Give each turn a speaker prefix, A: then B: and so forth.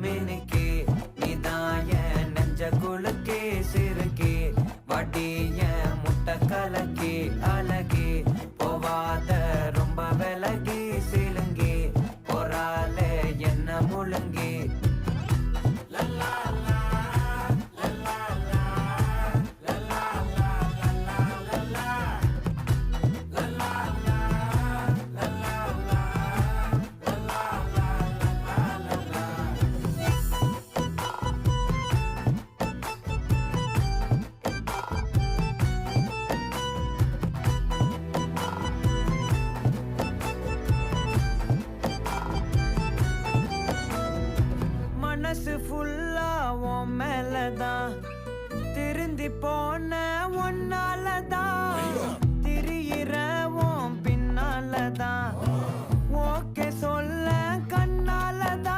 A: மினுக்கே நீதான் என் நெஞ்ச குலுக்கே சிறுக்கே வடிய முட்டை கலக்கே அழகே போவாத ரொம்ப விலகி சிலுங்கி போறாலே என்ன முழுங்கி மனசு ஃபுல்லா உன் மேலதான் திருந்தி போன ஒன்னாலதான் திரியிற உன் பின்னாலதான்